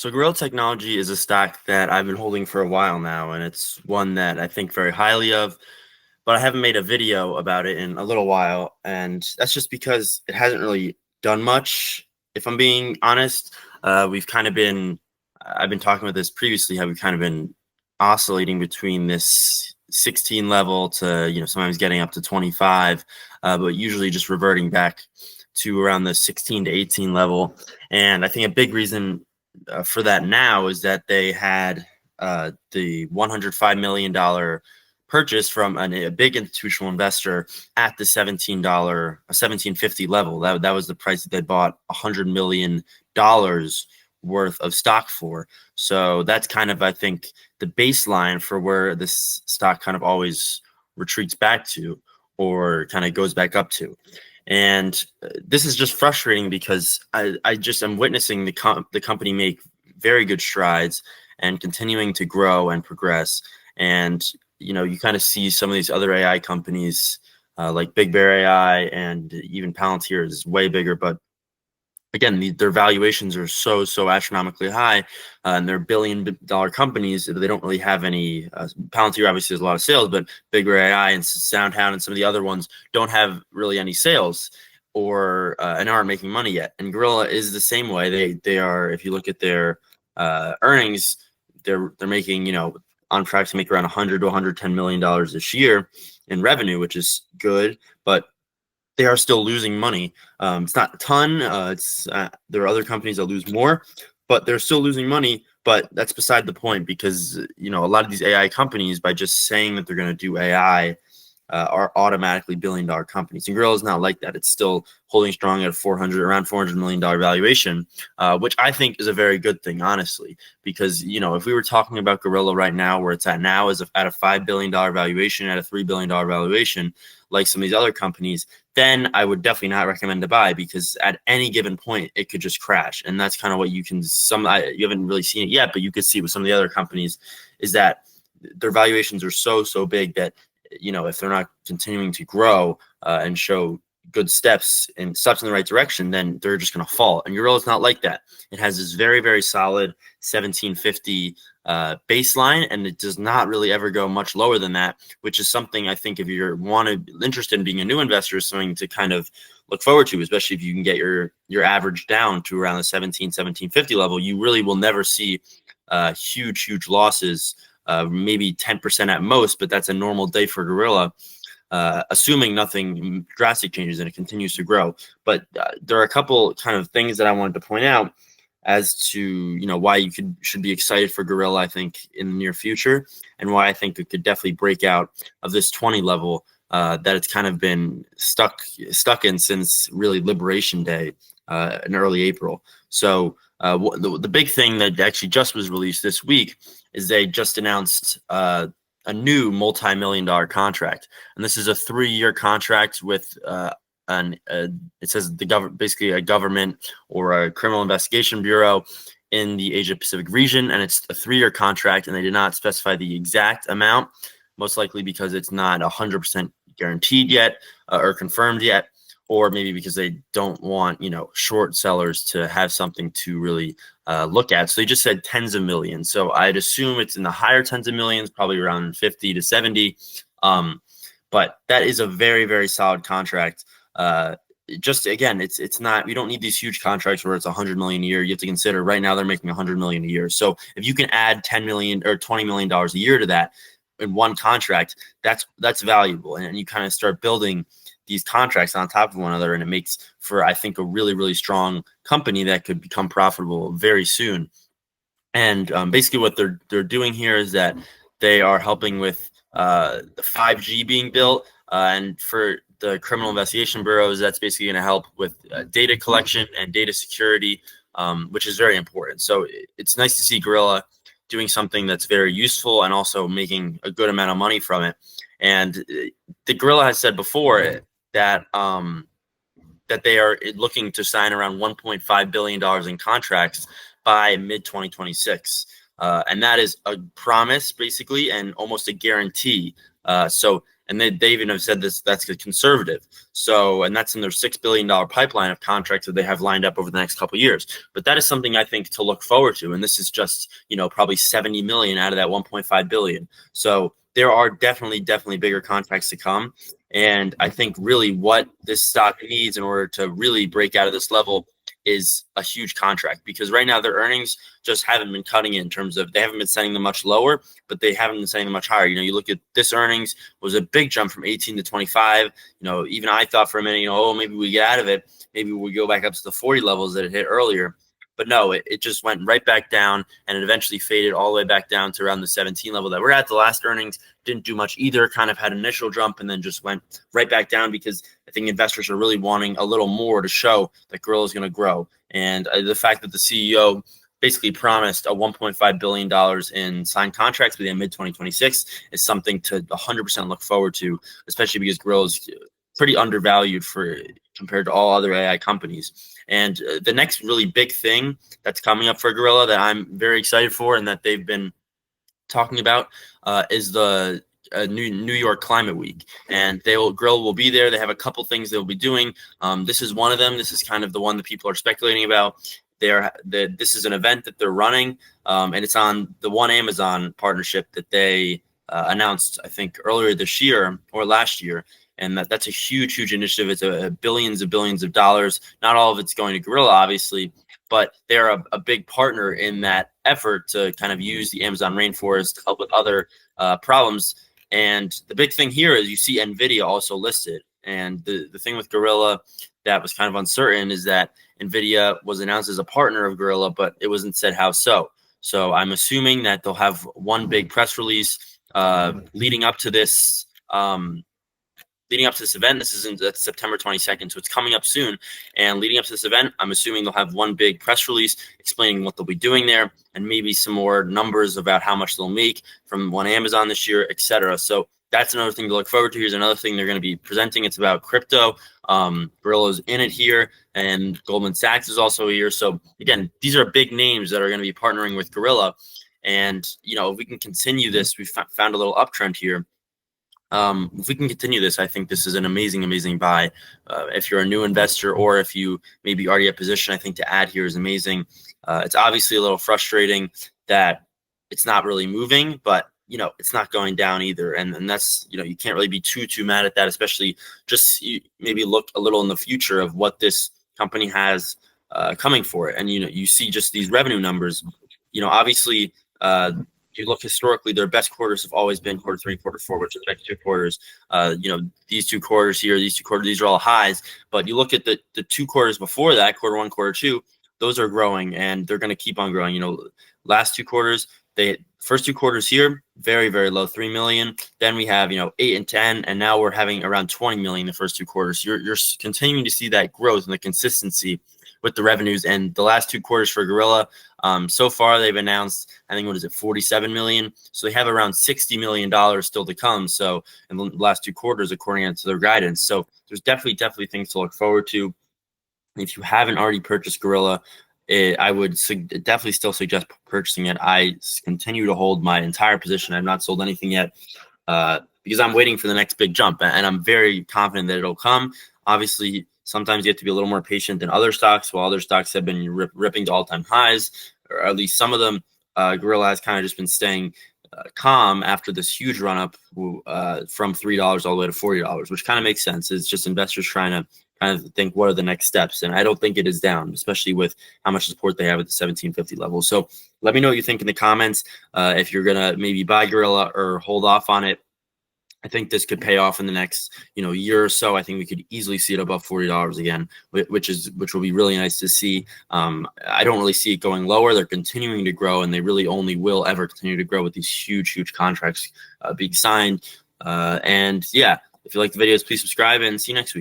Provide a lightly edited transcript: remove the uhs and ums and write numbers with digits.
So Gorilla Technology is a stock that I've been holding for a while now, and it's one that I think very highly of, but I haven't made a video about it in a little while, and that's just because it hasn't really done much. If I'm being honest, we've kind of been, I've been talking about this previously, how we've kind of been oscillating between this 16 level to, sometimes getting up to 25, but usually just reverting back to around the 16 to 18 level. And I think a big reason for that now is that they had the $105 million purchase from a big institutional investor at the $17.50 level. That was the price that they bought $100 million worth of stock for. So that's kind of, I think, the baseline for where this stock kind of always retreats back to, or kind of goes back up to. And this is just frustrating because I just am witnessing the company make very good strides and continuing to grow and progress. And, you kind of see some of these other AI companies like Big Bear AI, and even Palantir is way bigger. But again, their valuations are so astronomically high, and they're billion-dollar companies. They don't really have any. Palantir obviously has a lot of sales, but Bigger AI and SoundHound and some of the other ones don't have really any sales, or and aren't making money yet. And Gorilla is the same way. They are. If you look at their earnings, they're making on track to make around $100 to $110 million this year in revenue, which is good, but they are still losing money. It's not a ton. There are other companies that lose more, but they're still losing money. But that's beside the point, because a lot of these AI companies, by just saying that they're going to do AI, are automatically billion-dollar companies. And Gorilla is not like that. It's still holding strong at around $400 million valuation, which I think is a very good thing, honestly. Because if we were talking about Gorilla right now, where it's at now, is at a $5 billion valuation, at a $3 billion valuation, like some of these other companies, then I would definitely not recommend to buy, because at any given point it could just crash. And that's kind of what you haven't really seen it yet, but you could see with some of the other companies, is that their valuations are so big that if they're not continuing to grow and show good steps in the right direction, then they're just going to fall. And Gorilla is not like that. It has this very solid 1750 baseline, and it does not really ever go much lower than that, which is something I think if you're interested in being a new investor, is something to kind of look forward to, especially if you can get your average down to around the 1750 level. You really will never see huge losses. Maybe 10% at most, but that's a normal day for Gorilla, assuming nothing drastic changes and it continues to grow. But there are a couple kind of things that I wanted to point out as to why you should be excited for Gorilla, I think, in the near future, and why I think it could definitely break out of this 20 level that it's kind of been stuck in since really Liberation Day in early April. So the big thing that actually just was released this week is they just announced a new multi-million-dollar contract, and this is a 3-year contract with it says basically a government or a criminal investigation bureau in the Asia Pacific region, and it's a 3-year contract, and they did not specify the exact amount, most likely because it's not 100% guaranteed yet or confirmed yet, or maybe because they don't want short sellers to have something to really look at. So they just said tens of millions. So I'd assume it's in the higher tens of millions, probably around 50 to 70. But that is a very solid contract. Just again, it's not, you don't need these huge contracts where it's 100 million a year. You have to consider right now they're making 100 million a year. So if you can add 10 million or $20 million a year to that in one contract, that's valuable. And you kind of start building these contracts on top of one another, and it makes for, I think, a really strong company that could become profitable very soon. And basically what they're doing here is that they are helping with the 5G being built, and for the criminal investigation bureaus, that's basically going to help with data collection and data security, which is very important. So it's nice to see Gorilla doing something that's very useful and also making a good amount of money from it. And the Gorilla has said before that that they are looking to sign around $1.5 billion in contracts by mid-2026. And that is a promise, basically, and almost a guarantee. So And they even have said that's conservative. So, and that's in their $6 billion pipeline of contracts that they have lined up over the next couple of years. But that is something I think to look forward to. And this is just, probably 70 million out of that 1.5 billion. So there are definitely bigger contracts to come. And I think really what this stock needs in order to really break out of this level is a huge contract, because right now their earnings just haven't been cutting it in terms of, they haven't been sending them much lower, but they haven't been sending them much higher. You look at this earnings was a big jump from 18 to 25. Even I thought for a minute, oh, maybe we get out of it. Maybe we go back up to the 40 levels that it hit earlier. But no, it just went right back down, and it eventually faded all the way back down to around the 17 level that we're at. The last earnings didn't do much either, kind of had an initial jump and then just went right back down, because I think investors are really wanting a little more to show that Gorilla is going to grow. And the fact that the CEO basically promised a $1.5 billion in signed contracts by the mid-2026 is something to 100% look forward to, especially because Gorilla is pretty undervalued compared to all other AI companies. And the next really big thing that's coming up for Gorilla that I'm very excited for, and that they've been talking about, is the New York Climate Week. And Gorilla will be there. They have a couple things they'll be doing. This is one of them. This is kind of the one that people are speculating about. This is an event that they're running, and it's on the One Amazon partnership that they announced, I think, earlier this year or last year. And that's a huge initiative. It's billions of dollars. Not all of it's going to Gorilla, obviously, but they're a big partner in that effort to kind of use the Amazon rainforest to help with other problems. And the big thing here is you see NVIDIA also listed. And the thing with Gorilla that was kind of uncertain is that NVIDIA was announced as a partner of Gorilla, but it wasn't said how so. So I'm assuming that they'll have one big press release leading up to this event. That's September 22nd, so it's coming up soon. And leading up to this event, I'm assuming they'll have one big press release explaining what they'll be doing there, and maybe some more numbers about how much they'll make from One Amazon this year, etc. So that's another thing to look forward to. Here's another thing they're going to be presenting. It's about crypto. Gorilla's in it here, and Goldman Sachs is also here. So again, these are big names that are going to be partnering with Gorilla. And if we can continue this, we found a little uptrend here. If we can continue this, I think this is an amazing buy. If you're a new investor, or if you maybe already have a position, I think to add here is amazing. It's obviously a little frustrating that it's not really moving, but it's not going down either. And that's, you can't really be too mad at that, especially just maybe look a little in the future of what this company has coming for it. And, you see just these revenue numbers, obviously, you look historically, their best quarters have always been quarter 3, quarter 4, which are the next 2 quarters. These 2 quarters here, these are all highs. But you look at the 2 quarters before that, quarter 1, quarter 2, those are growing, and they're going to keep on growing. Last 2 quarters, first 2 quarters here, very low, 3 million. Then we have 8 and 10, and now we're having around 20 million the first 2 quarters. You're continuing to see that growth and the consistency with the revenues. And the last 2 quarters for Gorilla, so far they've announced, I think, 47 million. So they have around $60 million still to come. So in the last 2 quarters, according to their guidance. So there's definitely things to look forward to. If you haven't already purchased Gorilla, I would definitely still suggest purchasing it. I continue to hold my entire position. I've not sold anything yet because I'm waiting for the next big jump, and I'm very confident that it'll come. Obviously, sometimes you have to be a little more patient than other stocks. While other stocks have been ripping to all-time highs, or at least some of them, Gorilla has kind of just been staying calm after this huge run-up from $3 all the way to $40, which kind of makes sense. It's just investors trying to kind of think, what are the next steps? And I don't think it is down, especially with how much support they have at the 1750 level. So let me know what you think in the comments. If you're going to maybe buy Gorilla or hold off on it. I think this could pay off in the next, year or so. I think we could easily see it above $40 again, which will be really nice to see. I don't really see it going lower. They're continuing to grow, and they really only will ever continue to grow with these huge contracts being signed. And yeah, if you like the videos, please subscribe, and see you next week.